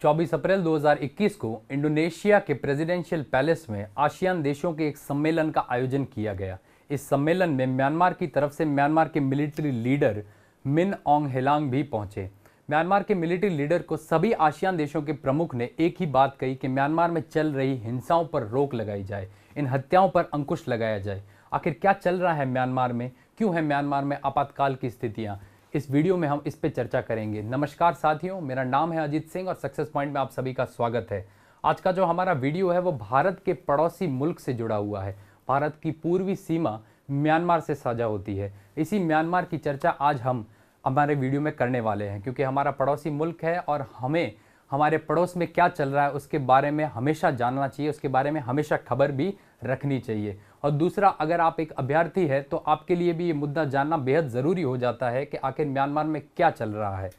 24 अप्रैल 2021 को इंडोनेशिया के presidential palace में आसियान देशों के एक सम्मेलन का आयोजन किया गया। इस सम्मेलन में म्यांमार की तरफ से म्यांमार के मिलिट्री लीडर मिन ऑंग हेलांग भी पहुंचे। म्यांमार के मिलिट्री लीडर को सभी आसियान देशों के प्रमुख ने एक ही बात कही कि म्यांमार में चल रही हिंसाओं पर रोक लगाई जाए, इन हत्याओं पर अंकुश लगाया जाए। आखिर क्या चल रहा है म्यांमार में, क्यों है म्यांमार में आपातकाल की स्थितियां, इस वीडियो में हम इस पे चर्चा करेंगे। नमस्कार साथियों, मेरा नाम है अजीत सिंह और सक्सेस पॉइंट में आप सभी का स्वागत है। आज का जो हमारा वीडियो है वो भारत के पड़ोसी मुल्क से जुड़ा हुआ है। भारत की पूर्वी सीमा म्यांमार से साझा होती है। इसी म्यांमार की चर्चा आज हम हमारे वीडियो में करने वाले हैं, क्योंकि हमारा पड़ोसी मुल्क है और हमें हमारे पड़ोस में क्या चल रहा है उसके बारे में हमेशा जानना चाहिए, उसके बारे में हमेशा खबर भी रखनी चाहिए। और दूसरा, अगर आप एक अभ्यर्थी है तो आपके लिए भी ये मुद्दा जानना बेहद ज़रूरी हो जाता है कि आखिर म्यांमार में क्या चल रहा है।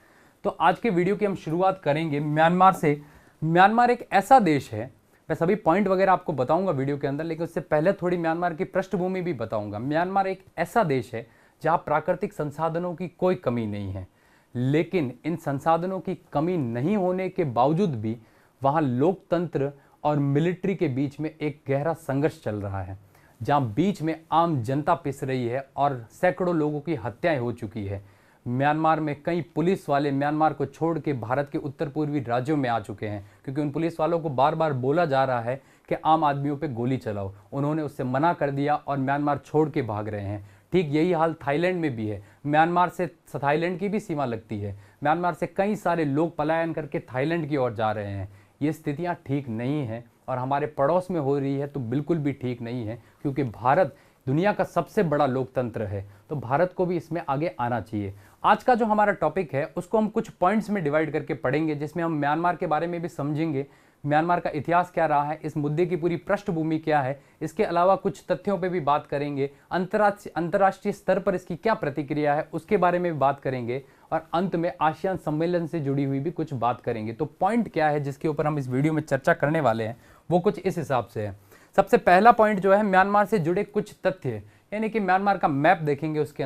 तो आज के वीडियो की हम शुरुआत करेंगे म्यांमार से। म्यांमार एक ऐसा देश है, मैं सभी पॉइंट वगैरह आपको बताऊंगा वीडियो के अंदर, लेकिन उससे पहले थोड़ी म्यांमार की पृष्ठभूमि भी बताऊंगा। म्यांमार एक ऐसा देश है जहाँ प्राकृतिक संसाधनों की कोई कमी नहीं है, लेकिन इन संसाधनों की कमी नहीं होने के बावजूद भी वहाँ लोकतंत्र और मिलिट्री के बीच में एक गहरा संघर्ष चल रहा है, जहाँ बीच में आम जनता पिस रही है और सैकड़ों लोगों की हत्याएं हो चुकी है। म्यांमार में कई पुलिस वाले म्यांमार को छोड़ के भारत के उत्तर पूर्वी राज्यों में आ चुके हैं, क्योंकि उन पुलिस वालों को बार बार बोला जा रहा है कि आम आदमियों पे गोली चलाओ। उन्होंने उससे मना कर दिया और म्यांमार छोड़ के भाग रहे हैं। ठीक यही हाल थाईलैंड में भी है। म्यांमार से थाईलैंड की भी सीमा लगती है। म्यांमार से कई सारे लोग पलायन करके थाईलैंड की ओर जा रहे हैं। ये स्थितियां ठीक नहीं हैं और हमारे पड़ोस में हो रही है तो बिल्कुल भी ठीक नहीं है, क्योंकि भारत दुनिया का सबसे बड़ा लोकतंत्र है, तो भारत को भी इसमें आगे आना चाहिए। आज का जो हमारा टॉपिक है उसको हम कुछ पॉइंट्स में डिवाइड करके पढ़ेंगे, जिसमें हम म्यांमार के बारे में भी समझेंगे, म्यांमार का इतिहास क्या रहा है, इस मुद्दे की पूरी पृष्ठभूमि क्या है। इसके अलावा कुछ तथ्यों पे भी बात करेंगे, अंतर्राष्ट्रीय स्तर पर इसकी क्या प्रतिक्रिया है उसके बारे में भी बात करेंगे, और अंत में आसियान सम्मेलन से जुड़ी हुई भी कुछ बात करेंगे। तो पॉइंट क्या है जिसके ऊपर हम इस वीडियो में चर्चा करने वाले हैं वो कुछ इस हिसाब से है। सबसे पहला पॉइंट जो है, म्यांमार से जुड़े कुछ तथ्य, यानी कि म्यांमार का मैप देखेंगे, उसके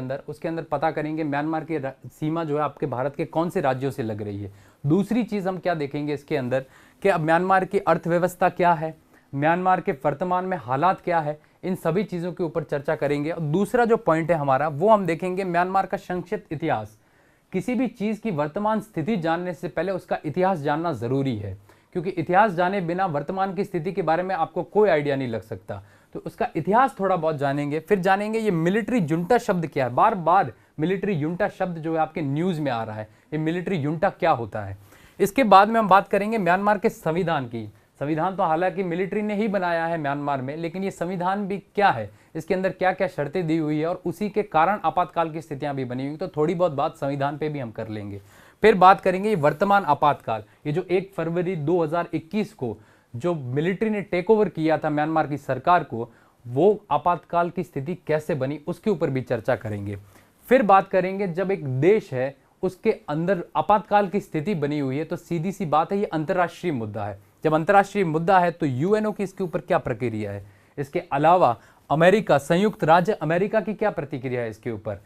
अंदर पता करेंगे म्यांमार की सीमा जो है आपके भारत के कौन से राज्यों से लग रही है। दूसरी चीज़ हम क्या देखेंगे इसके अंदर कि अब म्यांमार की अर्थव्यवस्था क्या है, म्यांमार के वर्तमान में हालात क्या है, इन सभी चीज़ों के ऊपर चर्चा करेंगे। और दूसरा जो पॉइंट है हमारा वो हम देखेंगे म्यांमार का संक्षिप्त इतिहास। किसी भी चीज़ की वर्तमान स्थिति जानने से पहले उसका इतिहास जानना ज़रूरी है, क्योंकि इतिहास जाने बिना वर्तमान की स्थिति के बारे में आपको कोई आइडिया नहीं लग सकता। तो उसका इतिहास थोड़ा बहुत जानेंगे। फिर जानेंगे ये मिलिट्री जुंटा शब्द क्या है। बार बार मिलिट्री जुंटा शब्द जो है आपके न्यूज़ में आ रहा है, ये मिलिट्री जुंटा क्या होता है। इसके बाद में हम बात करेंगे म्यांमार के संविधान की। संविधान तो हालांकि मिलिट्री ने ही बनाया है म्यांमार में, लेकिन ये संविधान भी क्या है, इसके अंदर क्या क्या शर्तें दी हुई है और उसी के कारण आपातकाल की स्थितियां भी बनी हुई, तो थोड़ी बहुत बात संविधान पे भी हम कर लेंगे। फिर बात करेंगे ये वर्तमान आपातकाल, ये जो 1 फरवरी 2021 को जो मिलिट्री ने टेक ओवर किया था म्यांमार की सरकार को, वो आपातकाल की स्थिति कैसे बनी उसके ऊपर भी चर्चा करेंगे। फिर बात करेंगे जब एक देश है उसके अंदर आपातकाल की स्थिति बनी हुई है तो सीधी सी बात है ये अंतर्राष्ट्रीय मुद्दा है। जब अंतर्राष्ट्रीय मुद्दा है तो यूएनओ की इसके ऊपर क्या प्रक्रिया है, इसके अलावा अमेरिका, संयुक्त राज्य अमेरिका की क्या प्रतिक्रिया है इसके ऊपर,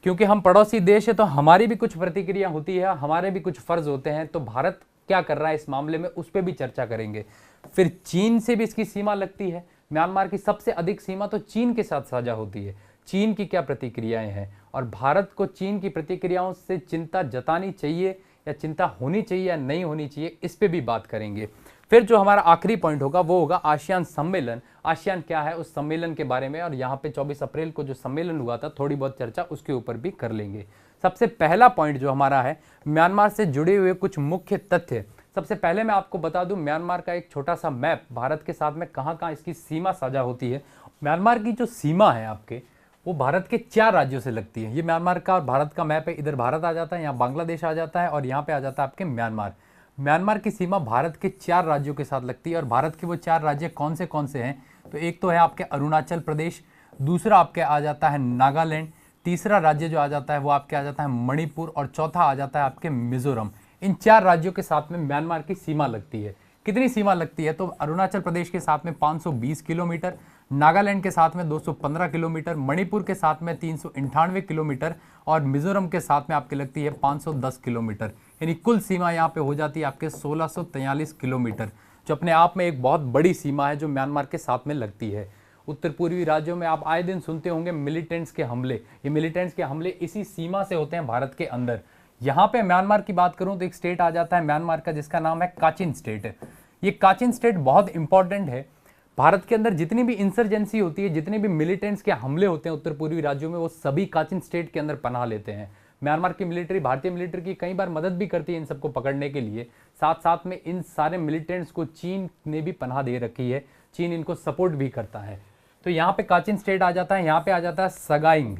क्योंकि हम पड़ोसी देश है तो हमारी भी कुछ प्रतिक्रिया होती है, हमारे भी कुछ फर्ज होते हैं। तो भारत क्या कर रहा है इस मामले में उस पर भी चर्चा करेंगे। फिर चीन से भी इसकी सीमा लगती है। म्यांमार की सबसे अधिक सीमा तो चीन के साथ साझा होती है। चीन की क्या प्रतिक्रियाएं हैं और भारत को चीन की प्रतिक्रियाओं से चिंता जतानी चाहिए या चिंता होनी चाहिए या नहीं होनी चाहिए, इस पे भी बात करेंगे। फिर जो हमारा आखिरी पॉइंट होगा वो होगा आसियान सम्मेलन। आसियान क्या है उस सम्मेलन के बारे में, और यहाँ पे 24 अप्रैल को जो सम्मेलन हुआ था थोड़ी बहुत चर्चा उसके ऊपर भी कर लेंगे। सबसे पहला पॉइंट जो हमारा है म्यांमार से जुड़े हुए कुछ मुख्य तथ्य। सबसे पहले मैं आपको बता दूं म्यांमार का एक छोटा सा मैप, भारत के साथ में कहाँ कहाँ इसकी सीमा साझा होती है। म्यांमार की जो सीमा है आपके वो भारत के 4 राज्यों से लगती है। ये म्यांमार का और भारत का मैप है। इधर भारत आ जाता है, यहाँ बांग्लादेश आ जाता है और यहाँ पे आ जाता है आपके म्यांमार। म्यांमार की सीमा भारत के 4 राज्यों के साथ लगती है। और भारत के वो 4 राज्य कौन से हैं, तो एक तो है आपके अरुणाचल प्रदेश, दूसरा आपके आ जाता है नागालैंड, तीसरा राज्य जो आ जाता है वो आपके आ जाता है मणिपुर, और चौथा आ जाता है आपके मिजोरम। इन 4 राज्यों के साथ में म्यांमार की सीमा लगती है। कितनी सीमा लगती है, तो अरुणाचल प्रदेश के साथ में 520 किलोमीटर, नागालैंड के साथ में 215 किलोमीटर, मणिपुर के साथ में 398 किलोमीटर और मिजोरम के साथ में आपकी लगती है 510 किलोमीटर। यानी कुल सीमा यहाँ पे हो जाती है आपके 1643 किलोमीटर, जो अपने आप में एक बहुत बड़ी सीमा है जो म्यांमार के साथ में लगती है। उत्तर पूर्वी राज्यों में आप आए दिन सुनते होंगे मिलिटेंट्स के हमले, ये मिलिटेंट्स के हमले इसी सीमा से होते हैं भारत के अंदर। यहाँ पे म्यांमार की बात करूं तो एक स्टेट आ जाता है म्यांमार का जिसका नाम है काचिन स्टेट। ये काचिन स्टेट बहुत इंपॉर्टेंट है। भारत के अंदर जितनी भी इंसर्जेंसी होती है, जितने भी मिलिटेंट्स के हमले होते हैं उत्तर पूर्वी राज्यों में, वो सभी काचिन स्टेट के अंदर पनाह लेते हैं। म्यांमार की मिलिट्री, भारतीय मिलिट्री की कई बार मदद भी करती है इन सबको पकड़ने के लिए। साथ साथ में इन सारे मिलिटेंट्स को चीन ने भी पनाह दे रखी है, चीन इनको सपोर्ट भी करता है। तो यहाँ पे काचिन स्टेट आ जाता है, यहाँ पे आ जाता है सगाइंग,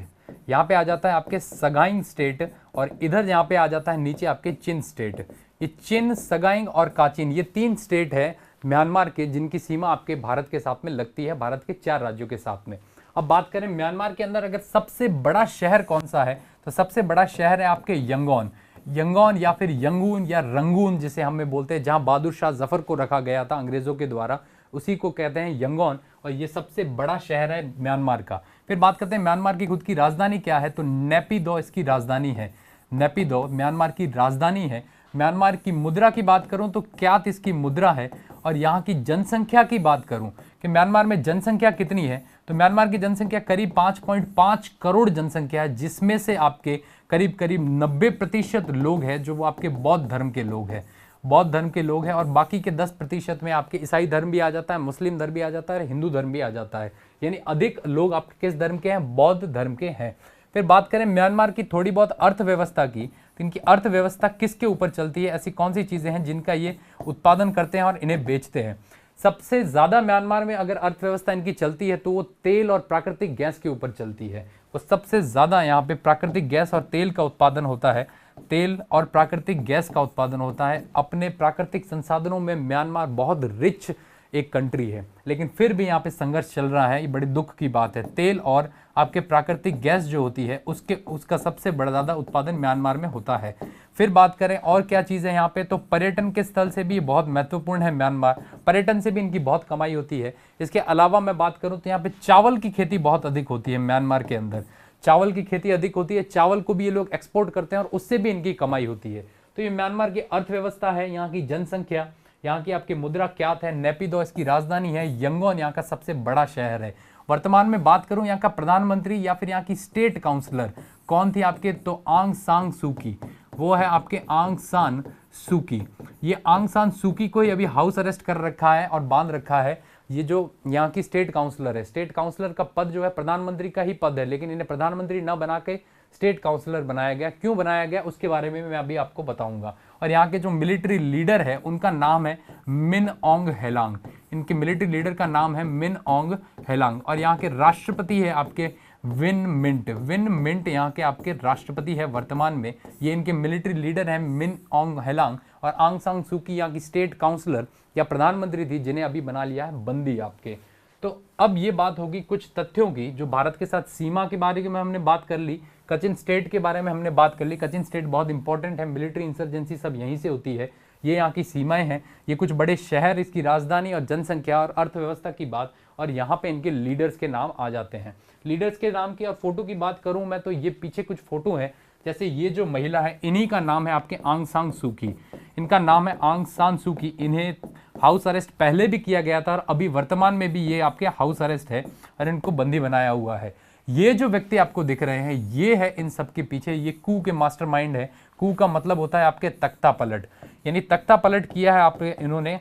यहाँ पे आ जाता है आपके सगाइंग स्टेट, और इधर यहाँ पे आ जाता है नीचे आपके चिन स्टेट। ये चिन, सगाइंग और काचिन, ये 3 स्टेट है म्यांमार के जिनकी सीमा आपके भारत के साथ में लगती है, भारत के 4 राज्यों के साथ में। अब बात करें म्यांमार के अंदर अगर सबसे बड़ा शहर कौन सा है, तो सबसे बड़ा शहर है आपके यंगोन। यंगोन या फिर यंगून या रंगून जिसे हमें बोलते हैं, जहां बहादुर शाह जफर को रखा गया था अंग्रेजों के द्वारा, उसी को कहते हैं यंगोन, और ये सबसे बड़ा शहर है म्यांमार का। फिर बात करते हैं म्यांमार की खुद की राजधानी क्या है, तो नेपिदो इसकी राजधानी है। नेपिदो म्यांमार की राजधानी है। म्यांमार की मुद्रा की बात करूं तो क्यात इसकी मुद्रा है। और यहाँ की जनसंख्या की बात करूं कि म्यांमार में जनसंख्या कितनी है, तो म्यांमार की जनसंख्या करीब 5.5 करोड़ जनसंख्या है, जिसमें से आपके करीब करीब 90% लोग हैं जो वो आपके बौद्ध धर्म के लोग हैं, बौद्ध धर्म के लोग हैं। और बाकी के 10% में आपके ईसाई धर्म भी आ जाता है, मुस्लिम धर्म भी आ जाता है, हिंदू धर्म भी आ जाता है। यानी अधिक लोग आपके किस धर्म के हैं, बौद्ध धर्म के हैं। फिर बात करें म्यांमार की थोड़ी बहुत अर्थव्यवस्था की, तो इनकी अर्थव्यवस्था किसके ऊपर चलती है, ऐसी कौन सी चीजें हैं जिनका ये उत्पादन करते हैं और इन्हें बेचते हैं। सबसे ज्यादा म्यांमार में अगर अर्थव्यवस्था इनकी चलती है तो वो तेल और प्राकृतिक गैस के ऊपर चलती है। वो सबसे ज्यादा यहाँ पे प्राकृतिक गैस और तेल का उत्पादन होता है, तेल और प्राकृतिक गैस का उत्पादन होता है। अपने प्राकृतिक संसाधनों में म्यांमार बहुत रिच एक कंट्री है, लेकिन फिर भी यहाँ पे संघर्ष चल रहा है, ये बड़ी दुख की बात है। तेल और आपके प्राकृतिक गैस जो होती है उसका सबसे बड़ा ज़्यादा उत्पादन म्यांमार में होता है। फिर बात करें और क्या चीज़ें यहाँ पे, तो पर्यटन के स्थल से भी बहुत महत्वपूर्ण है म्यांमार, पर्यटन से भी इनकी बहुत कमाई होती है। इसके अलावा मैं बात करूँ तो यहाँ पे चावल की खेती बहुत अधिक होती है म्यांमार के अंदर, चावल की खेती अधिक होती है, चावल को भी ये लोग एक्सपोर्ट करते हैं और उससे भी इनकी कमाई होती है। तो ये म्यांमार की अर्थव्यवस्था है, यहाँ की जनसंख्या, यहाँ की आपकी मुद्रा क्यात है, नेपिदो इसकी राजधानी है, यंगोन यहाँ का सबसे बड़ा शहर है। वर्तमान में बात करूं यहाँ का प्रधानमंत्री या फिर यहाँ की स्टेट काउंसलर कौन थी आपके, तो आंग सान सूकी, वो है आपके आंग सान सूकी। ये आंग सान सूकी को ही अभी हाउस अरेस्ट कर रखा है और बांध रखा है। ये जो यहाँ की स्टेट काउंसलर है, स्टेट काउंसलर का पद जो है प्रधानमंत्री का ही पद है, लेकिन इन्हें प्रधानमंत्री न बना के स्टेट काउंसलर बनाया गया। क्यों बनाया गया उसके बारे में मैं अभी आपको बताऊंगा। और यहाँ के जो मिलिट्री लीडर है उनका नाम है मिन ऑन्ग हेलांग, इनके मिलिट्री लीडर का नाम है मिन ऑन्ग हेलांग। और यहाँ के राष्ट्रपति है आपके विन मिंट, विन मिंट यहाँ के आपके राष्ट्रपति है वर्तमान में। ये इनके मिलिट्री लीडर हैं मिन ऑन्ग हेलांग। और आंग सान सूकी यहाँ की स्टेट काउंसलर या प्रधानमंत्री थी, जिन्हें अभी बना लिया है बंदी आपके। तो अब ये बात होगी कुछ तथ्यों की, जो भारत के साथ सीमा के बारे में हमने बात कर ली, कचिन स्टेट के बारे में हमने बात कर ली। कचिन स्टेट बहुत इंपॉर्टेंट है, मिलिट्री इंसर्जेंसी सब यहीं से होती है, ये यहाँ की सीमाएं हैं। ये कुछ बड़े शहर, इसकी राजधानी और जनसंख्या और अर्थव्यवस्था की बात, और यहाँ पे इनके लीडर्स के नाम आ जाते हैं। लीडर्स के नाम की और फोटो की बात करूँ मैं, तो ये पीछे कुछ फोटो है, जैसे ये जो महिला है इन्हीं का नाम है आपके आंग सान सूकी, इनका नाम है आंग सान सूकी। इन्हें हाउस अरेस्ट पहले भी किया गया था और अभी वर्तमान में भी ये आपके हाउस अरेस्ट है और इनको बंदी बनाया हुआ है। ये जो व्यक्ति आपको दिख रहे हैं, ये है इन सब के पीछे, ये कू के मास्टरमाइंड है। कू का मतलब होता है आपके तख्ता पलट, यानी तख्ता पलट किया है आपके इन्होंने,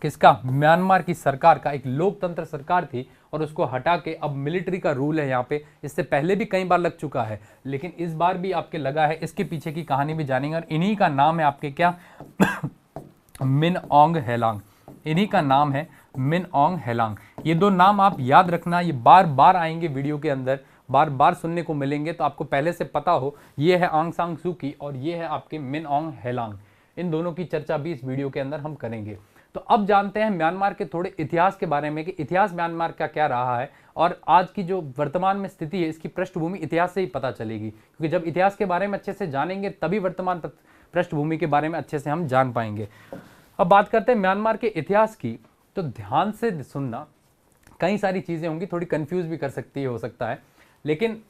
किसका, म्यांमार की सरकार का। एक लोकतंत्र सरकार थी और उसको हटा के अब मिलिट्री का रूल है यहाँ पे। इससे पहले भी कई बार लग चुका है, लेकिन इस बार भी आपके लगा है। इसके पीछे की कहानी भी जानेंगे और इन्हीं का नाम है आपके क्या मिन ऑन्ग हेलांग, इन्हीं का नाम है मिन ऑन्ग हेलांग। ये दो नाम आप याद रखना, ये बार बार आएंगे वीडियो के अंदर, बार बार सुनने को मिलेंगे, तो आपको पहले से पता हो। ये है आंग सान सूकी और ये है आपके मिन ऑन्ग हेलांग। इन दोनों की चर्चा भी इस वीडियो के अंदर हम करेंगे। तो अब जानते हैं म्यांमार के थोड़े इतिहास के बारे में कि इतिहास म्यांमार का क्या रहा है, और आज की जो वर्तमान में स्थिति है इसकी पृष्ठभूमि इतिहास से ही पता चलेगी। क्योंकि जब इतिहास के बारे में अच्छे से जानेंगे तभी वर्तमान पृष्ठभूमि के बारे में अच्छे से हम जान पाएंगे। अब बात करते हैं म्यांमार के इतिहास की, तो ध्यान से सुनना, कई सारी चीज़ें होंगी, थोड़ी कंफ्यूज भी कर सकती है, हो सकता है, लेकिन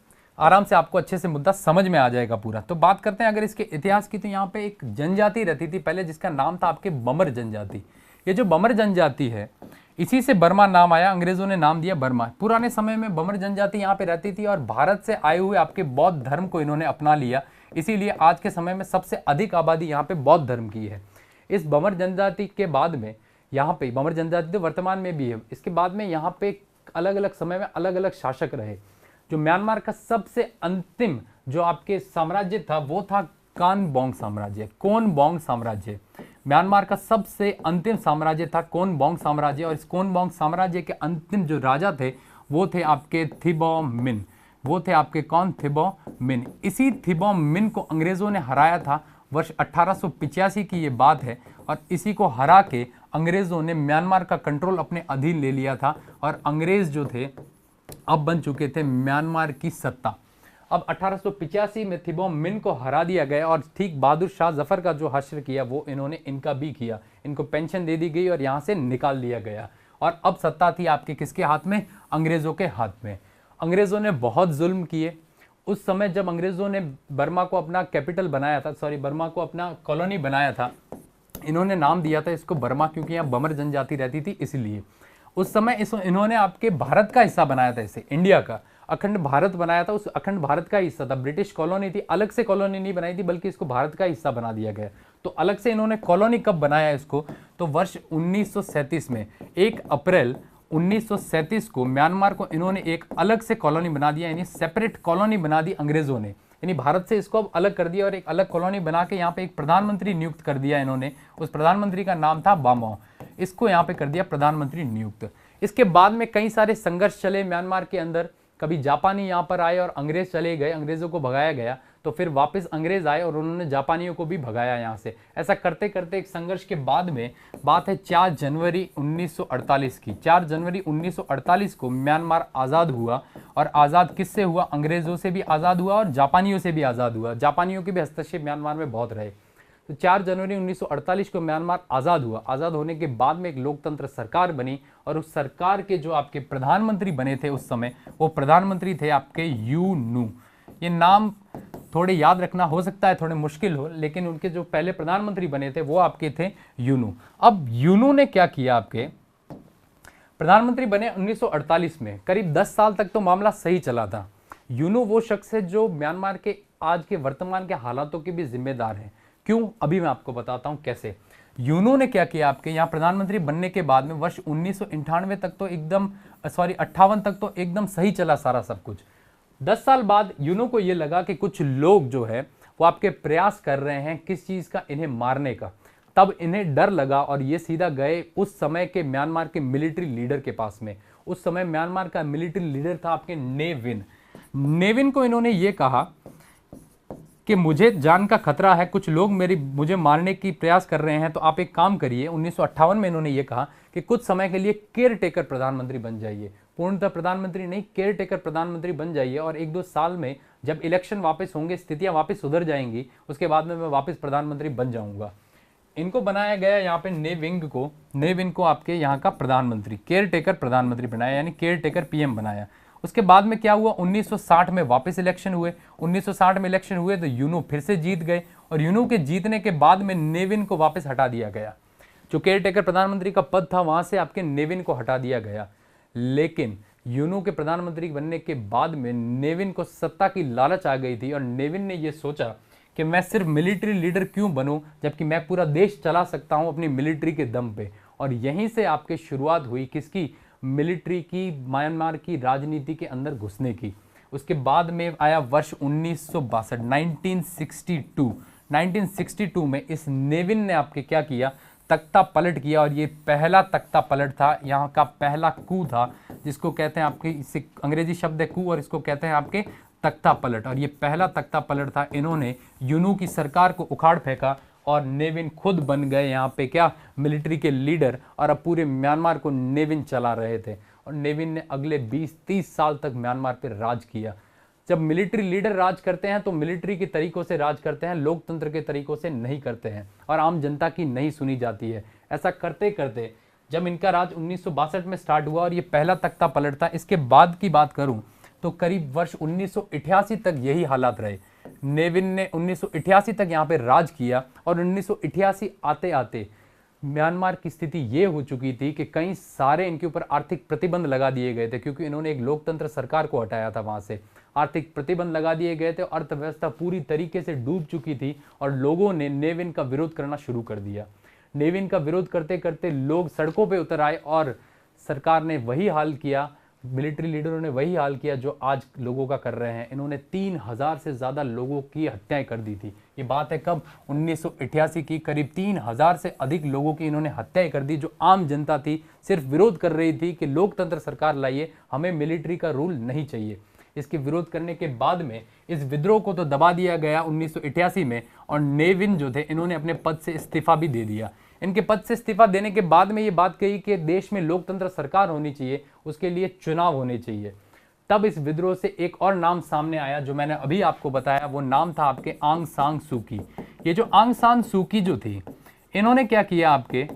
आराम से आपको अच्छे से मुद्दा समझ में आ जाएगा पूरा। तो बात करते हैं अगर इसके इतिहास की, तो यहाँ पे एक जनजाति रहती थी पहले जिसका नाम था आपके बमर जनजाति। ये जो बमर जनजाति है इसी से बर्मा नाम आया, अंग्रेजों ने नाम दिया बर्मा। पुराने समय में बमर जनजाति यहाँ पे रहती थी और भारत से आए हुए आपके बौद्ध धर्म को इन्होंने अपना लिया, इसीलिए आज के समय में सबसे अधिक आबादी यहाँ पे बौद्ध धर्म की है। इस बमर जनजाति के बाद में यहाँ पे बमर जनजाति तो वर्तमान में भी है, इसके बाद में यहाँ पे अलग अलग समय में अलग अलग शासक रहे। जो म्यांमार का सबसे अंतिम जो आपके साम्राज्य था वो था कानबोंग साम्राज्य, कोनबोंग साम्राज्य। म्यांमार का सबसे अंतिम साम्राज्य था कोनबोंग साम्राज्य, और इस कोनबोंग साम्राज्य के अंतिम जो राजा थे वो थे आपके थिबो मिन। वो थे आपके कौन? थिबो मिन। इसी थिबो मिन को अंग्रेजों ने हराया था, वर्ष 1885 की ये बात है, और इसी को हरा के अंग्रेजों ने म्यांमार का कंट्रोल अपने अधीन ले लिया था, और अंग्रेज जो थे अब बन चुके थे म्यांमार की सत्ता। अब 1885 में थिबो मिन को हरा दिया गया, और ठीक बहादुर शाह जफर का जो हश्र किया वो इन्होंने इनका भी किया, इनको पेंशन दे दी गई और यहाँ से निकाल दिया गया। और अब सत्ता थी आपके किसके हाथ में? अंग्रेजों के हाथ में। अंग्रेजों ने बहुत जुल्म किए। उस समय जब अंग्रेजों ने बर्मा को अपना कैपिटल बनाया था, बर्मा को अपना कॉलोनी बनाया था, इन्होंने नाम दिया था इसको बर्मा, क्योंकि यहाँ बमर जनजाति रहती थी इसलिए। उस समय इन्होंने आपके भारत का हिस्सा बनाया था, इसे इंडिया का अखंड भारत बनाया था, उस अखंड भारत का हिस्सा था। ब्रिटिश कॉलोनी थी, अलग से कॉलोनी नहीं बनाई थी, बल्कि इसको भारत का हिस्सा बना दिया गया। तो अलग से इन्होंने कॉलोनी कब बनाया इसको? तो वर्ष 1937 में 1 अप्रैल 1937 को म्यांमार को इन्होंने एक अलग से कॉलोनी बना दिया, यानी सेपरेट कॉलोनी बना दी अंग्रेजों ने, यानी भारत से इसको अब अलग कर दिया और एक अलग कॉलोनी बना के यहाँ पे एक प्रधानमंत्री नियुक्त कर दिया इन्होंने। उस प्रधानमंत्री का नाम था बामो, इसको यहाँ पे कर दिया प्रधानमंत्री नियुक्त। इसके बाद में कई सारे संघर्ष चले म्यांमार के अंदर, कभी जापानी यहाँ पर आए और अंग्रेज चले गए, अंग्रेजों को भगाया गया, तो फिर वापस अंग्रेज आए और उन्होंने जापानियों को भी भगाया यहाँ से। ऐसा करते करते एक संघर्ष के बाद में बात है 4 जनवरी 1948 की। 4 जनवरी 1948 को म्यांमार आज़ाद हुआ, और आज़ाद किससे हुआ? अंग्रेजों से भी आज़ाद हुआ और जापानियों से भी आज़ाद हुआ। जापानियों के भी हस्तक्षेप म्यांमार में बहुत रहे। तो 4 जनवरी 1948 को म्यांमार आज़ाद हुआ। आज़ाद होने के बाद में एक लोकतंत्र सरकार बनी, और उस सरकार के जो आपके प्रधानमंत्री बने थे उस समय, वो प्रधानमंत्री थे आपके यू नू। ये नाम थोड़े याद रखना हो सकता है थोड़े मुश्किल हो, लेकिन उनके जो पहले प्रधानमंत्री बने थे वो आपके थे यूनू। अब यूनू ने क्या किया? आपके प्रधानमंत्री बने 1948 में, करीब 10 साल तक तो मामला सही चला था। यूनू वो शख्स है जो म्यांमार के आज के वर्तमान के हालातों के भी जिम्मेदार है। क्यों? अभी मैं आपको बताता हूं कैसे। यूनू ने क्या किया? आपके यहाँ प्रधानमंत्री बनने के बाद में वर्ष 1998 तक तो एकदम 58 तक तो एकदम सही चला सारा सब कुछ। 10 साल बाद यूनू को ये लगा कि कुछ लोग जो है वो आपके प्रयास कर रहे हैं किस चीज का? इन्हें मारने का। तब इन्हें डर लगा और ये सीधा गए उस समय के म्यांमार के मिलिट्री लीडर के पास में। उस समय म्यांमार का मिलिट्री लीडर था आपके ने विन। नेविन को इन्होंने ये कहा कि मुझे जान का खतरा है, कुछ लोग मुझे मारने की प्रयास कर रहे हैं, तो आप एक काम करिए। 1958 में इन्होंने ये कहा कि कुछ समय के लिए केयर टेकर प्रधानमंत्री बन जाइए, पूर्णतः प्रधानमंत्री नहीं, केयर टेकर प्रधानमंत्री बन जाइए, और 1-2 साल में जब इलेक्शन वापस होंगे, स्थितियां वापस सुधर जाएंगी, उसके बाद में मैं वापस प्रधानमंत्री बन जाऊंगा। इनको बनाया गया यहाँ पे नेविन को आपके यहाँ का प्रधानमंत्री, केयर टेकर प्रधानमंत्री बनाया, यानी केयर टेकर पीएम बनाया। उसके बाद में क्या हुआ? 1960 में वापस इलेक्शन हुए। 1960 में इलेक्शन हुए तो यूनू फिर से जीत गए, और यूनू के जीतने के बाद में नेविन को वापस हटा दिया गया। जो केयर टेकर प्रधानमंत्री का पद था वहां से आपके नेविन को हटा दिया गया। लेकिन यूनू के प्रधानमंत्री बनने के बाद में नेविन को सत्ता की लालच आ गई थी, और नेविन ने यह सोचा कि मैं सिर्फ मिलिट्री लीडर क्यों बनूं, जबकि मैं पूरा देश चला सकता हूं अपनी मिलिट्री के दम पे। और यहीं से आपके शुरुआत हुई किसकी? मिलिट्री की, म्यांमार की राजनीति के अंदर घुसने की। उसके बाद में आया वर्ष 1962, 1962 में इस नेविन ने आपके क्या किया? तख्ता पलट किया, और ये पहला तख्ता पलट था, यहाँ का पहला कू था, जिसको कहते हैं आपके, इसे अंग्रेजी शब्द है कू, और इसको कहते हैं आपके तख्ता पलट। और ये पहला तख्ता पलट था। इन्होंने यूनू की सरकार को उखाड़ फेंका, और नेविन खुद बन गए यहाँ पे क्या? मिलिट्री के लीडर, और अब पूरे म्यांमार को नेविन चला रहे थे। और नेविन ने अगले 20-30 साल तक म्यांमार पे राज किया। जब मिलिट्री लीडर राज करते हैं तो मिलिट्री के तरीकों से राज करते हैं, लोकतंत्र के तरीकों से नहीं करते हैं, और आम जनता की नहीं सुनी जाती है। ऐसा करते करते जब इनका राज 1962 में स्टार्ट हुआ, और ये पहला तख्ता पलट था। इसके बाद की बात करूं तो करीब वर्ष 1988 तक यही हालात रहे। नेविन ने 1988 तक यहाँ पे राज किया और 1988 आते आते म्यांमार की स्थिति ये हो चुकी थी कि कई सारे इनके ऊपर आर्थिक प्रतिबंध लगा दिए गए थे, क्योंकि इन्होंने एक लोकतंत्र सरकार को हटाया था। वहां से आर्थिक प्रतिबंध लगा दिए गए थे, अर्थव्यवस्था पूरी तरीके से डूब चुकी थी और लोगों ने नेविन का विरोध करना शुरू कर दिया। नेविन का विरोध करते करते लोग सड़कों पे उतर आए और सरकार ने वही हाल किया, मिलिट्री लीडरों ने वही हाल किया जो आज लोगों का कर रहे हैं। इन्होंने 3000 से ज़्यादा लोगों की हत्याएं कर दी थी। ये बात है कब, 1988 की। करीब 3000 से अधिक लोगों की इन्होंने हत्याएं कर दी, जो आम जनता थी, सिर्फ विरोध कर रही थी कि लोकतंत्र सरकार लाइए, हमें मिलिट्री का रूल नहीं चाहिए। इसके विरोध करने के बाद में इस विद्रोह को तो दबा दिया गया 1988 में, और नेविन जो थे इन्होंने अपने पद से इस्तीफा भी दे दिया। इनके पद से इस्तीफा देने के बाद में ये बात कही कि देश में लोकतंत्र सरकार होनी चाहिए, उसके लिए चुनाव होने चाहिए। तब इस विद्रोह से एक और नाम सामने आया जो मैंने अभी आपको बताया, वो नाम था आपके आंग सान सू की। ये जो आंग सान सू की जो थी, इन्होंने क्या किया आपके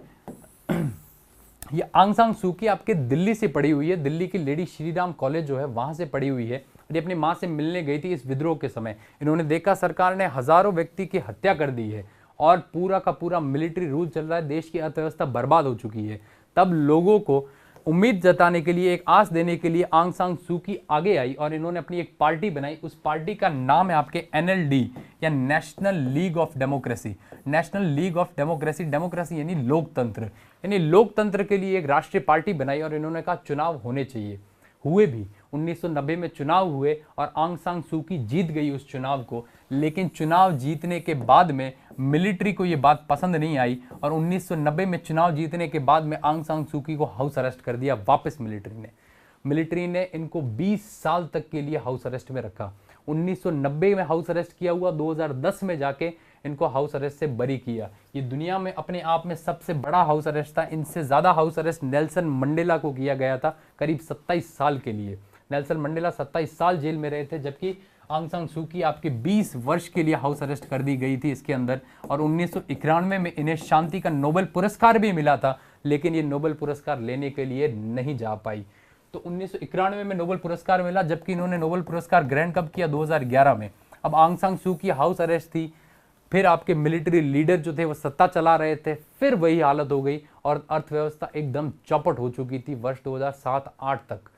ये आंग सान सू की आपके दिल्ली से पढ़ी हुई है, दिल्ली की लेडी श्रीराम कॉलेज जो है वहां से पढ़ी हुई है। ये अपनी माँ से मिलने गई थी इस विद्रोह के समय। इन्होंने देखा सरकार ने हजारों व्यक्ति की हत्या कर दी है और पूरा का पूरा मिलिट्री रूल चल रहा है, देश की अर्थव्यवस्था बर्बाद हो चुकी है। तब लोगों को उम्मीद जताने के लिए, एक आस देने के लिए आंग सान सू की आगे आई और इन्होंने अपनी एक पार्टी बनाई। उस पार्टी का नाम है आपके एनएलडी या national league of democracy. National league of democracy, democracy यानी लोकतंत्र, यानी लोकतंत्र के लिए एक राष्ट्रीय पार्टी बनाई और इन्होंने कहा चुनाव होने चाहिए। हुए भी 1990 में चुनाव हुए और आंग सान सू की जीत गई उस चुनाव को। लेकिन चुनाव जीतने के बाद में मिलिट्री को ये बात पसंद नहीं आई और 1990 में चुनाव जीतने के बाद में आंग सान सू की को हाउस अरेस्ट कर दिया वापस मिलिट्री ने इनको 20 साल तक के लिए हाउस अरेस्ट में रखा। 1990 में हाउस अरेस्ट किया हुआ, 2010 में जाके इनको हाउस अरेस्ट से बरी किया। ये दुनिया में अपने आप में सबसे बड़ा हाउस अरेस्ट था। इनसे ज्यादा हाउस अरेस्ट नेल्सन मंडेला को किया गया था, करीब 27 साल के लिए। नेल्सन मंडेला 27 साल जेल में रहे थे, जबकि आंग सान सू की आपके 20 वर्ष के लिए हाउस अरेस्ट कर दी गई थी इसके अंदर। और 1991 में इन्हें शांति का नोबेल पुरस्कार भी मिला था, लेकिन ये नोबेल पुरस्कार लेने के लिए नहीं जा पाई। तो 1991 में नोबेल पुरस्कार मिला, जबकि इन्होंने नोबेल पुरस्कार ग्रहण कब किया, 2011 में। अब आंग सान सू की हाउस अरेस्ट थी, फिर आपके मिलिट्री लीडर जो थे वो सत्ता चला रहे थे, फिर वही हालत हो गई और अर्थव्यवस्था एकदम चौपट हो चुकी थी वर्ष 2007-8 तक।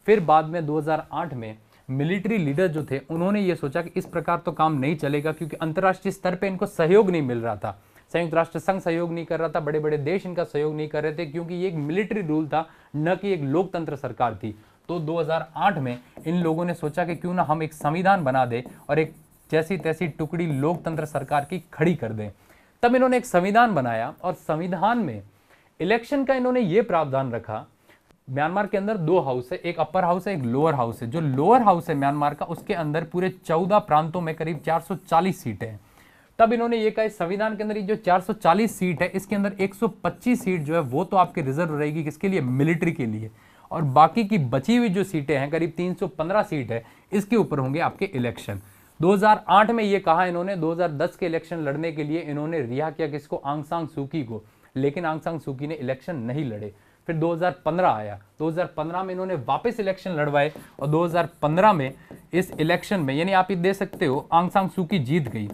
फिर बाद में 2008 में मिलिट्री लीडर जो थे उन्होंने ये सोचा कि इस प्रकार तो काम नहीं चलेगा, क्योंकि अंतर्राष्ट्रीय स्तर पे इनको सहयोग नहीं मिल रहा था। संयुक्त राष्ट्र संघ सहयोग नहीं कर रहा था, बड़े बड़े देश इनका सहयोग नहीं कर रहे थे, क्योंकि ये एक मिलिट्री रूल था, न कि एक लोकतंत्र सरकार थी। तो 2008 में इन लोगों ने सोचा कि क्यों ना हम एक संविधान बना दें और एक जैसी तैसी टुकड़ी लोकतंत्र सरकार की खड़ी कर दें। तब इन्होंने एक संविधान बनाया और संविधान में इलेक्शन का इन्होंने ये प्रावधान रखा। म्यांमार के अंदर 2 हाउस है, एक अपर हाउस है, एक लोअर हाउस है। जो लोअर हाउस है म्यांमार का, उसके अंदर पूरे 14 प्रांतों में करीब 440 सीटें हैं। तब इन्होंने ये कहा संविधान के अंदर ये जो 440 सीट है, इसके अंदर 125 सीट जो है वो तो आपके रिजर्व रहेगी, किसके लिए, मिलिट्री के लिए, और बाकी की बची हुई जो सीटें हैं करीब 315 सीट है, इसके ऊपर होंगे आपके इलेक्शन। 2008 में ये कहा इन्होंने। 2010 के इलेक्शन लड़ने के लिए इन्होंने रिहा किया किसको, आंग सान सू की को, लेकिन आंग सान सू की ने इलेक्शन नहीं लड़े। फिर 2015 आया, 2015 में इन्होंने वापस इलेक्शन लड़वाए और 2015 में इस इलेक्शन में, यानी आप ये दे सकते हो, आंग सान सू की जीत गई।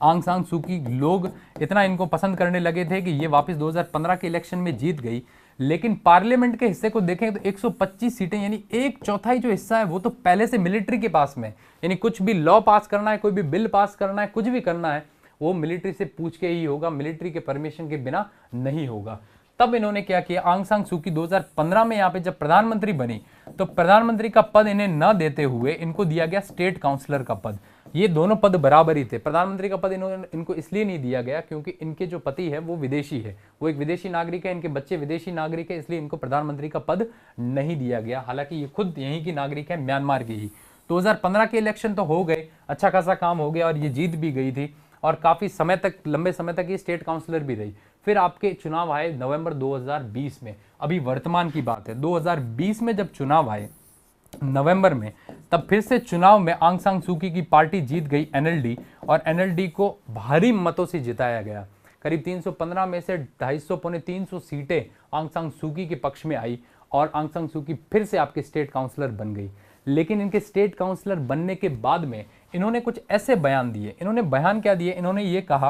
आंग सान सू की लोग इतना इनको पसंद करने लगे थे कि ये वापस 2015 के इलेक्शन में जीत गई। लेकिन पार्लियामेंट के हिस्से को देखें तो 125 सीटें, यानी 1/4 जो हिस्सा है वो तो पहले से मिलिट्री के पास में। यानी कुछ भी लॉ पास करना है, कोई भी बिल पास करना है, कुछ भी करना है, वो मिलिट्री से पूछ के ही होगा, मिलिट्री के परमिशन के बिना नहीं होगा। तब इन्होंने क्या किया, आंग सान सू की 2015 में यहाँ पे जब प्रधानमंत्री बनी तो प्रधानमंत्री का पद इन्हें न देते हुए इनको दिया गया स्टेट काउंसलर का पद। ये दोनों पद बराबर ही थे। प्रधानमंत्री का पद इनको इसलिए नहीं दिया गया क्योंकि इनके जो पति है वो विदेशी है, वो एक विदेशी नागरिक है, इनके बच्चे विदेशी नागरिक है, इसलिए इनको प्रधानमंत्री का पद नहीं दिया गया। हालांकि ये खुद यहीं की नागरिक है, म्यांमार की ही। 2015 के इलेक्शन तो हो गए, अच्छा खासा काम हो गया और ये जीत भी गई थी और काफी समय तक, लंबे समय तक ये स्टेट काउंसलर भी रही। फिर आपके चुनाव आए नवंबर 2020 में, अभी वर्तमान की बात है, 2020 में जब चुनाव आए नवंबर में, तब फिर से चुनाव में आंग सान सू की पार्टी जीत गई एनएलडी, और एनएलडी को भारी मतों से जिताया गया। करीब 315 में से 250 पौने 300 सीटें आंग सान सू की के पक्ष में आई और आंग सान सू की फिर से आपके स्टेट काउंसलर बन गई। लेकिन इनके स्टेट काउंसलर बनने के बाद में इन्होंने कुछ ऐसे बयान दिए। इन्होंने बयान क्या दिए, इन्होंने ये कहा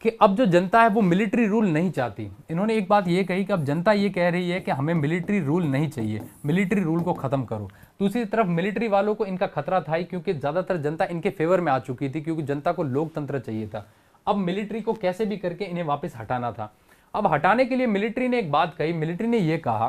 कि अब जो जनता है वो मिलिट्री रूल नहीं चाहती। इन्होंने एक बात ये कही कि अब जनता ये कह रही है कि हमें मिलिट्री रूल नहीं चाहिए, मिलिट्री रूल को खत्म करो। दूसरी तरफ मिलिट्री वालों को इनका खतरा था ही, क्योंकि ज्यादातर जनता इनके फेवर में आ चुकी थी, क्योंकि जनता को लोकतंत्र चाहिए था। अब मिलिट्री को कैसे भी करके इन्हें वापस हटाना था। अब हटाने के लिए मिलिट्री ने एक बात कही, मिलिट्री ने यह कहा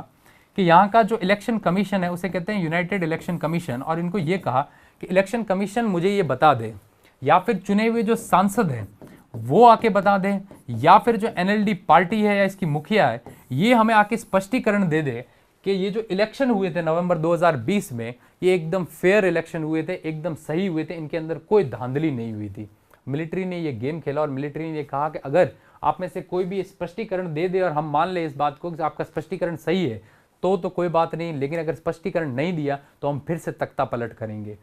कि यहाँ का जो इलेक्शन कमीशन है उसे कहते हैं यूनाइटेड इलेक्शन कमीशन, और इनको ये कहा कि इलेक्शन कमीशन मुझे ये बता दे, या फिर चुने हुए जो सांसद हैं वो आके बता दें, या फिर जो एनएलडी पार्टी है या इसकी मुखिया है ये हमें आके स्पष्टीकरण दे दे कि ये जो इलेक्शन हुए थे नवंबर 2020 में ये एकदम फेयर इलेक्शन हुए थे, एकदम सही हुए थे, इनके अंदर कोई धांधली नहीं हुई थी। मिलिट्री ने ये गेम खेला और मिलिट्री ने कहा कि अगर आप में से कोई भी स्पष्टीकरण दे दे और हम मान ले इस बात को कि आपका स्पष्टीकरण सही है तो कोई बात नहीं, लेकिन अगर स्पष्टीकरण नहीं दिया तो हम फिर से तख्ता पलट करेंगे।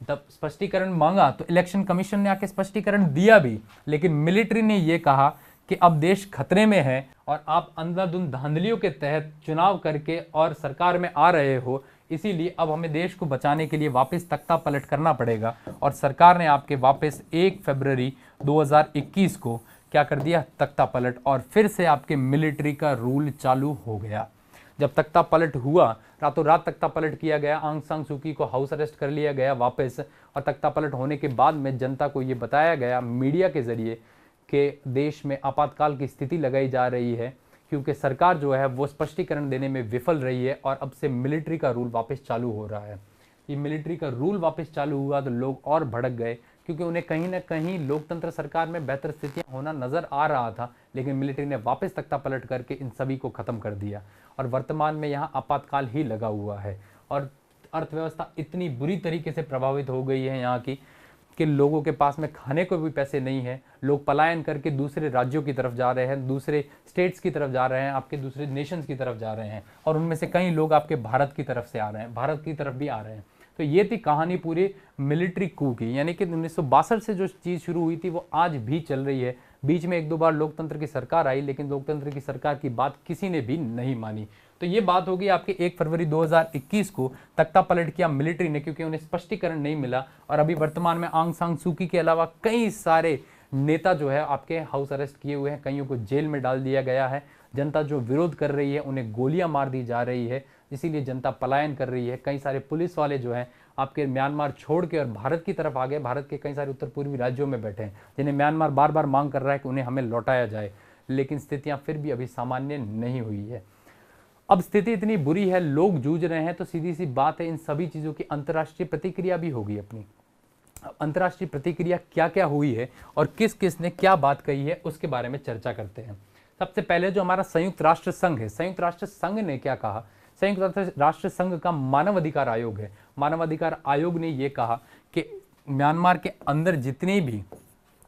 तब स्पष्टीकरण मांगा तो इलेक्शन कमीशन ने आके स्पष्टीकरण दिया भी, लेकिन मिलिट्री ने यह कहा कि अब देश खतरे में है और आप अंधाधुंध धांधलियों के तहत चुनाव करके और सरकार में आ रहे हो, इसीलिए अब हमें देश को बचाने के लिए वापस तख्ता पलट करना पड़ेगा। और सरकार ने आपके वापस 1 फरवरी 2021 को क्या कर दिया, तख्ता पलट, और फिर से आपके मिलिट्री का रूल चालू हो गया। जब तख्ता पलट हुआ, रातों रात तख्ता पलट किया गया, आंग सान सू की को हाउस अरेस्ट कर लिया गया वापस, और तख्ता पलट होने के बाद में जनता को ये बताया गया मीडिया के जरिए कि देश में आपातकाल की स्थिति लगाई जा रही है, क्योंकि सरकार जो है वो स्पष्टीकरण देने में विफल रही है और अब से मिलिट्री का रूल वापस चालू हो रहा है। ये मिलिट्री का रूल वापस चालू हुआ तो लोग और भड़क गए, क्योंकि उन्हें कहीं ना कहीं लोकतंत्र सरकार में बेहतर स्थितियां होना नजर आ रहा था, लेकिन मिलिट्री ने वापस तख्ता पलट करके इन सभी को खत्म कर दिया और वर्तमान में यहाँ आपातकाल ही लगा हुआ है। और अर्थव्यवस्था इतनी बुरी तरीके से प्रभावित हो गई है यहाँ की कि लोगों के पास में खाने को भी पैसे नहीं है, लोग पलायन करके दूसरे राज्यों की तरफ जा रहे हैं, दूसरे स्टेट्स की तरफ जा रहे हैं, आपके दूसरे नेशंस की तरफ जा रहे हैं, और उनमें से कई लोग आपके भारत की तरफ से आ रहे हैं, भारत की तरफ भी आ रहे हैं। तो ये थी कहानी पूरी मिलिट्री कू की, यानी कि 1962 से जो चीज़ शुरू हुई थी वो आज भी चल रही है। बीच में 1-2 बार लोकतंत्र की सरकार आई, लेकिन लोकतंत्र की सरकार की बात किसी ने भी नहीं मानी। तो ये बात होगी आपके 1 फरवरी 2021 को तख्ता पलट किया मिलिट्री ने, क्योंकि उन्हें स्पष्टीकरण नहीं मिला। और अभी वर्तमान में आंग सान सू की के अलावा कई सारे नेता जो है आपके हाउस अरेस्ट किए हुए हैं, कईयों को जेल में डाल दिया गया है। जनता जो विरोध कर रही है उन्हें गोलियां मार दी जा रही है, इसीलिए जनता पलायन कर रही है। कई सारे पुलिस वाले जो हैं आपके म्यांमार छोड़ के और भारत की तरफ आ गए, भारत के कई सारे उत्तर पूर्वी राज्यों में बैठे हैं, जिन्हें म्यांमार बार बार मांग कर रहा है कि उन्हें हमें लौटाया जाए, लेकिन स्थितियां फिर भी अभी सामान्य नहीं हुई है। अब स्थिति इतनी बुरी है, लोग जूझ रहे हैं, तो सीधी सी बात है इन सभी चीज़ों की अंतर्राष्ट्रीय प्रतिक्रिया भी होगी अपनी। अंतर्राष्ट्रीय प्रतिक्रिया क्या क्या हुई है और किस किस ने क्या बात कही है उसके बारे में चर्चा करते हैं। सबसे पहले जो हमारा संयुक्त राष्ट्र संघ है, संयुक्त राष्ट्र संघ ने क्या कहा। संयुक्त राष्ट्र संघ का मानवाधिकार आयोग है, मानवाधिकार आयोग ने यह कहा कि म्यांमार के अंदर जितनी भी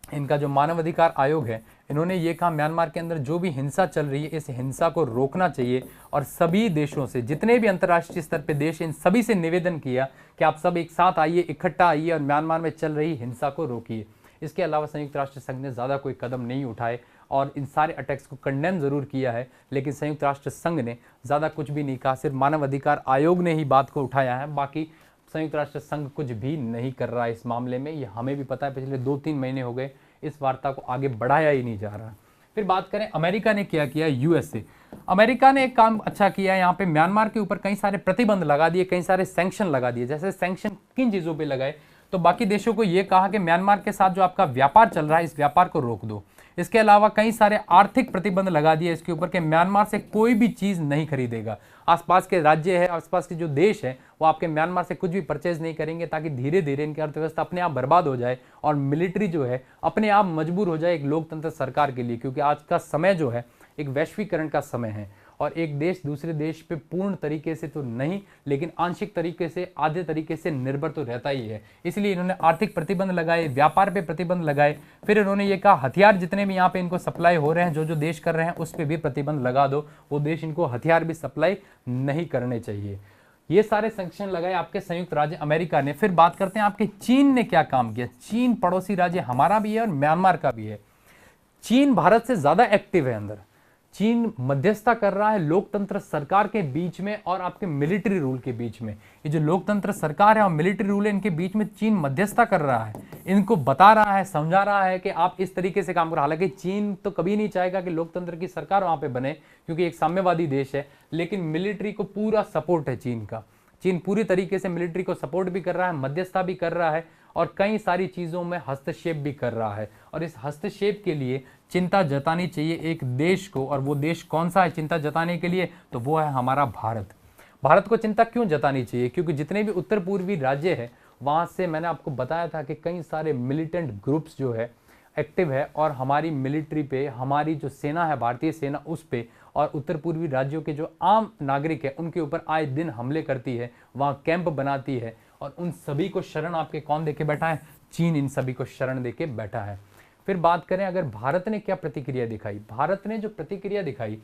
इनका जो मानवाधिकार आयोग है, इन्होंने ये कहा म्यांमार के अंदर जो भी हिंसा चल रही है इस हिंसा को रोकना चाहिए, और सभी देशों से, जितने भी अंतर्राष्ट्रीय स्तर पे देश, इन सभी से निवेदन किया कि आप सब एक साथ आइए, इकट्ठा आइए और म्यांमार में चल रही हिंसा को रोकिए। इसके अलावा संयुक्त राष्ट्र संघ ने ज़्यादा कोई कदम नहीं उठाए और इन सारे अटैक्स को कंडेम ज़रूर किया है, लेकिन संयुक्त राष्ट्र संघ ने ज़्यादा कुछ भी नहीं कहा। सिर्फ मानवाधिकार आयोग ने ही बात को उठाया है, बाकी संयुक्त राष्ट्र संघ कुछ भी नहीं कर रहा है इस मामले में। ये हमें भी पता है, पिछले 2-3 महीने हो गए इस वार्ता को आगे बढ़ाया ही नहीं जा रहा। फिर बात करें अमेरिका ने क्या किया, यूएसए। अमेरिका ने एक काम अच्छा किया, यहाँ पे म्यांमार के ऊपर कई सारे प्रतिबंध लगा दिए, कई सारे सैंक्शन लगा दिए। जैसे सैंक्शन किन चीज़ों पे लगाए, तो बाकी देशों को ये कहा कि म्यांमार के साथ जो आपका व्यापार चल रहा है इस व्यापार को रोक दो। इसके अलावा कई सारे आर्थिक प्रतिबंध लगा दिए इसके ऊपर कि म्यांमार से कोई भी चीज़ नहीं खरीदेगा। आसपास के राज्य है, आसपास के जो देश है वो आपके म्यांमार से कुछ भी परचेज नहीं करेंगे, ताकि धीरे धीरे इनकी अर्थव्यवस्था अपने आप बर्बाद हो जाए और मिलिट्री जो है अपने आप मजबूर हो जाए एक लोकतंत्र सरकार के लिए। क्योंकि आज का समय जो है एक वैश्वीकरण का समय है और एक देश दूसरे देश पे पूर्ण तरीके से तो नहीं, लेकिन आंशिक तरीके से, आधे तरीके से निर्भर तो रहता ही है। इसलिए इन्होंने आर्थिक प्रतिबंध लगाए, व्यापार पे प्रतिबंध लगाए। फिर इन्होंने ये कहा हथियार जितने भी यहाँ पे इनको सप्लाई हो रहे हैं, जो जो देश कर रहे हैं उस पर भी प्रतिबंध लगा दो, वो देश इनको हथियार भी सप्लाई नहीं करने चाहिए। ये सारे सैंक्शन लगाए आपके संयुक्त राज्य अमेरिका ने। फिर बात करते हैं आपके चीन ने क्या काम किया। चीन पड़ोसी राज्य हमारा भी है और म्यांमार का भी है। चीन भारत से ज्यादा एक्टिव है अंदर। चीन मध्यस्थता कर रहा है लोकतंत्र सरकार के बीच में और आपके मिलिट्री रूल के बीच में। ये जो लोकतंत्र सरकार है और मिलिट्री रूल है, इनके बीच में चीन मध्यस्थता कर रहा है, इनको बता रहा है, समझा रहा है कि आप इस तरीके से काम करो। हालांकि चीन तो कभी नहीं चाहेगा कि लोकतंत्र की सरकार वहां पे बने, क्योंकि एक साम्यवादी देश है, लेकिन मिलिट्री को पूरा सपोर्ट है चीन का। चीन पूरी तरीके से मिलिट्री को सपोर्ट भी कर रहा है, मध्यस्थता भी कर रहा है और कई सारी चीजों में हस्तक्षेप भी कर रहा है। और इस हस्तक्षेप के लिए चिंता जतानी चाहिए एक देश को, और वो देश कौन सा है चिंता जताने के लिए? तो वो है हमारा भारत। भारत को चिंता क्यों जतानी चाहिए? क्योंकि जितने भी उत्तर पूर्वी राज्य है, वहां से मैंने आपको बताया था कि कई सारे मिलिटेंट ग्रुप्स जो है एक्टिव है, और हमारी मिलिट्री पे, हमारी जो सेना है भारतीय सेना, उस पे और उत्तर पूर्वी राज्यों के जो आम नागरिक है उनके ऊपर आए दिन हमले करती है, वहां कैंप बनाती है। और उन सभी को शरण आपके कौन देके बैठा है? चीन इन सभी को शरण देके बैठा है। फिर बात करें अगर भारत ने क्या प्रतिक्रिया दिखाई। भारत ने जो प्रतिक्रिया दिखाई,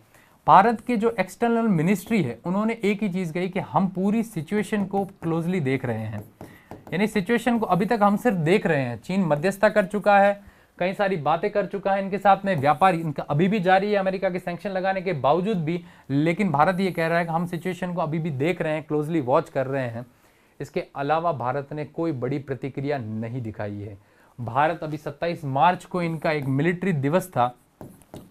भारत के जो एक्सटर्नल मिनिस्ट्री है, उन्होंने एक ही चीज कही कि हम पूरी सिचुएशन को क्लोजली देख रहे हैं। यानी सिचुएशन को अभी तक हम सिर्फ देख रहे हैं। चीन मध्यस्थता कर चुका है, कई सारी बातें कर चुका है इनके साथ में, व्यापार इनका अभी भी जारी है अमेरिका के सैंक्शन लगाने के बावजूद भी। लेकिन भारत ये कह रहा है कि हम सिचुएशन को अभी भी देख रहे हैं, क्लोजली वॉच कर रहे हैं। इसके अलावा भारत ने कोई बड़ी प्रतिक्रिया नहीं दिखाई है। भारत अभी 27 मार्च को इनका एक मिलिट्री दिवस था,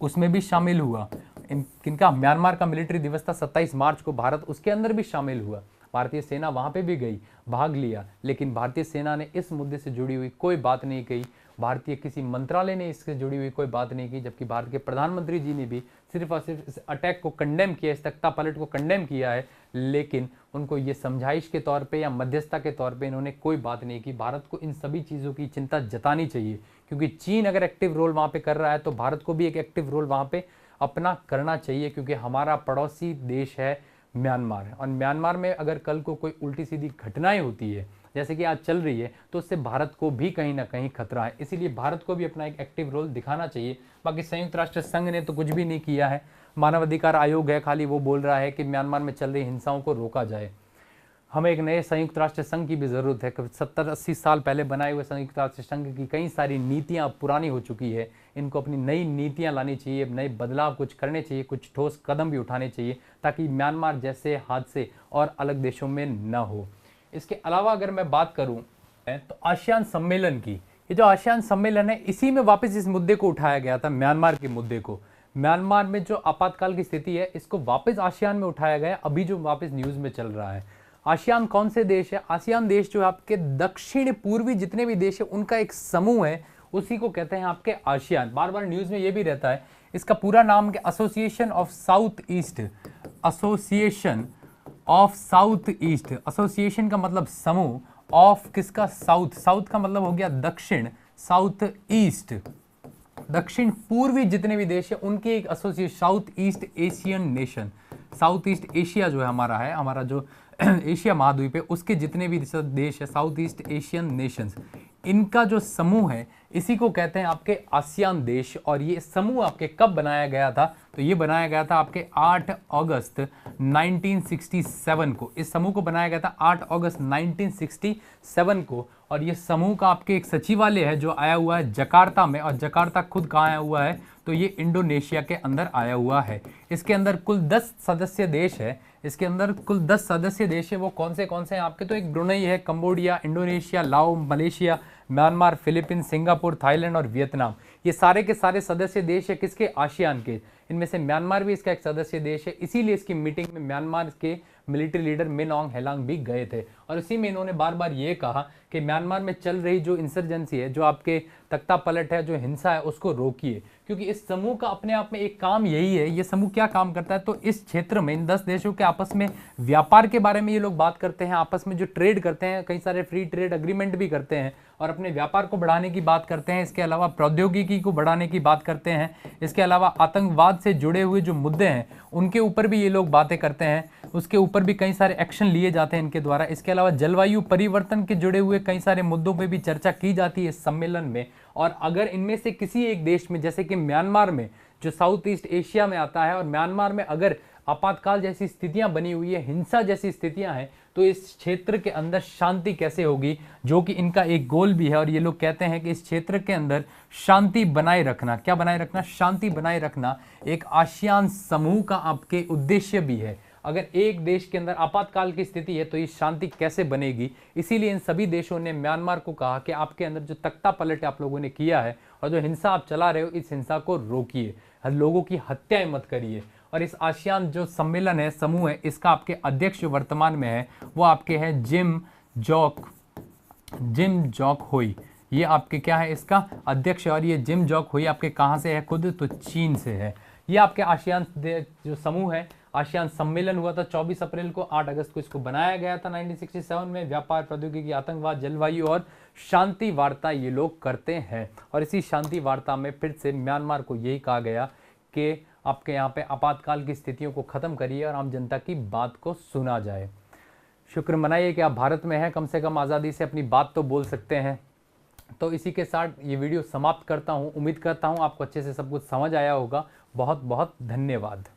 उसमें भी शामिल हुआ। इनका म्यांमार का मिलिट्री दिवस था 27 मार्च को, भारत उसके अंदर भी शामिल हुआ। भारतीय सेना वहां पे भी गई, भाग लिया, लेकिन भारतीय सेना ने इस मुद्दे से जुड़ी हुई कोई बात नहीं कही। भारतीय किसी मंत्रालय ने इससे जुड़ी हुई कोई बात नहीं की, जबकि भारत के प्रधानमंत्री जी ने भी सिर्फ और सिर्फ इस अटैक को कंडेम किया, इस तख्ता पलट को कंडेम किया है। लेकिन उनको ये समझाइश के तौर पे या मध्यस्थता के तौर पे इन्होंने कोई बात नहीं की। भारत को इन सभी चीज़ों की चिंता जतानी चाहिए, क्योंकि चीन अगर एक्टिव रोल वहाँ पे कर रहा है तो भारत को भी एक एक्टिव रोल वहाँ पे अपना करना चाहिए, क्योंकि हमारा पड़ोसी देश है म्यांमार है। और म्यांमार में अगर कल को कोई उल्टी सीधी घटनाएं होती है जैसे कि आज चल रही है, तो उससे भारत को भी कहीं ना कहीं खतरा है। इसीलिए भारत को भी अपना एक एक्टिव रोल दिखाना चाहिए। बाकी संयुक्त राष्ट्र संघ ने तो कुछ भी नहीं किया है, मानवाधिकार आयोग है, खाली वो बोल रहा है कि म्यांमार में चल रही हिंसाओं को रोका जाए। हमें एक नए संयुक्त राष्ट्र संघ की भी ज़रूरत है। 70-80 साल पहले बनाए हुए संयुक्त राष्ट्र संघ की कई सारी नीतियाँ पुरानी हो चुकी है, इनको अपनी नई नीतियाँ लानी चाहिए, नए बदलाव कुछ करने चाहिए, कुछ ठोस कदम भी उठाने चाहिए, ताकि म्यांमार जैसे हादसे और अलग देशों में न हो। इसके अलावा अगर मैं बात करूं तो आसियान सम्मेलन की, ये जो आसियान सम्मेलन है, इसी में वापस इस मुद्दे को उठाया गया था, म्यांमार के मुद्दे को। म्यांमार में जो आपातकाल की स्थिति है, इसको वापस आसियान में उठाया गया, अभी जो वापस न्यूज में चल रहा है। आसियान कौन से देश है? आसियान देश जो है आपके दक्षिण पूर्वी जितने भी देश है उनका एक समूह है, उसी को कहते हैं आपके आसियान। बार बार न्यूज में ये भी रहता है, इसका पूरा नाम है association of south east. Association of south east, association का मतलब समूह, ऑफ किसका? साउथ, साउथ का मतलब हो गया दक्षिण, साउथ ईस्ट दक्षिण पूर्वी जितने भी देश है उनके एक association, south east Asian nation. South east Asia जो है हमारा है, हमारा जो एशिया महाद्वीप है, उसके जितने भी देश है, साउथ ईस्ट एशियन नेशंस, इनका जो समूह है इसी को कहते हैं आपके आसियान देश। और ये समूह आपके कब बनाया गया था? तो ये बनाया गया था आपके 8 अगस्त 1967 को। इस समूह को बनाया गया था 8 अगस्त 1967 को। और ये समूह का आपके एक सचिवालय है जो आया हुआ है जकार्ता में, और जकार्ता खुद कहाँ आया हुआ है? तो ये इंडोनेशिया के अंदर आया हुआ है। इसके अंदर कुल 10 सदस्य देश है, इसके अंदर कुल 10 सदस्य देश है। वो कौन से हैं आपके? तो एक ब्रुनई है, कंबोडिया, इंडोनेशिया, लाओ, Malaysia, Myanmar, Philippines, Singapore, Thailand और वियतनाम। ये सारे के सारे सदस्य देश है किसके? आसियान के। इनमें से म्यांमार भी इसका एक सदस्य देश है, इसीलिए इसकी मीटिंग में म्यांमार के मिलिट्री लीडर मिन ऑन्ग हेलांग भी गए थे। और इसी में इन्होंने बार बार ये कहा कि म्यांमार में चल रही जो इंसर्जेंसी है, जो आपके तख्ता पलट है, जो हिंसा है, उसको रोकिए। क्योंकि इस समूह का अपने आप में एक काम यही है। ये समूह क्या काम करता है? तो इस क्षेत्र में इन 10 देशों के आपस में व्यापार के बारे में ये लोग बात करते हैं, आपस में जो ट्रेड करते हैं, कई सारे फ्री ट्रेड अग्रीमेंट भी करते हैं और अपने व्यापार को बढ़ाने की बात करते हैं। इसके अलावा प्रौद्योगिकी को बढ़ाने की बात करते हैं। इसके अलावा आतंकवाद से जुड़े हुए जो मुद्दे हैं उनके ऊपर भी ये लोग बातें करते हैं, उसके ऊपर भी कई सारे एक्शन लिए जाते हैं इनके द्वारा। इसके अलावा जलवायु परिवर्तन के जुड़े हुए कई सारे मुद्दों पे भी चर्चा की जाती है इस सम्मेलन में। और अगर इनमें से किसी एक देश में, जैसे कि म्यांमार में जो साउथ ईस्ट एशिया में आता है, और म्यांमार में अगर आपातकाल जैसी स्थितियां बनी हुई है, हिंसा जैसी स्थितियां हैं, तो इस क्षेत्र के अंदर शांति कैसे होगी, जो कि इनका एक गोल भी है। और ये लोग कहते हैं कि इस क्षेत्र के अंदर शांति बनाए रखना, क्या बनाए रखना, शांति बनाए रखना एक आसियान समूह का आपके उद्देश्य भी है। अगर एक देश के अंदर आपातकाल की स्थिति है तो ये शांति कैसे बनेगी। इसीलिए इन सभी देशों ने म्यांमार को कहा कि आपके अंदर जो तख्ता पलट आप लोगों ने किया है और जो हिंसा आप चला रहे हो, इस हिंसा को रोकिए, लोगों की हत्याएं मत करिए। और इस आसियान जो सम्मेलन है, समूह है, इसका आपके अध्यक्ष वर्तमान में है वो आपके हैं जिम जॉक होई। ये आपके क्या है, इसका अध्यक्ष। और ये जिम जॉक होई आपके कहाँ से है खुद, तो चीन से है। ये आपके आसियान जो समूह है, आसियान सम्मेलन हुआ था 24 अप्रैल को, 8 अगस्त को इसको बनाया गया था 1967 में। व्यापार, प्रौद्योगिकी, आतंकवाद, जलवायु और शांति वार्ता ये लोग करते हैं। और इसी शांति वार्ता में फिर से म्यांमार को यही कहा गया कि आपके यहाँ पे आपातकाल की स्थितियों को खत्म करिए और आम जनता की बात को सुना जाए। शुक्र मनाइए कि आप भारत में हैं, कम से कम आज़ादी से अपनी बात तो बोल सकते हैं। तो इसी के साथ ये वीडियो समाप्त करता हूँ। उम्मीद करता हूँ आपको अच्छे से सब कुछ समझ आया होगा। बहुत बहुत धन्यवाद।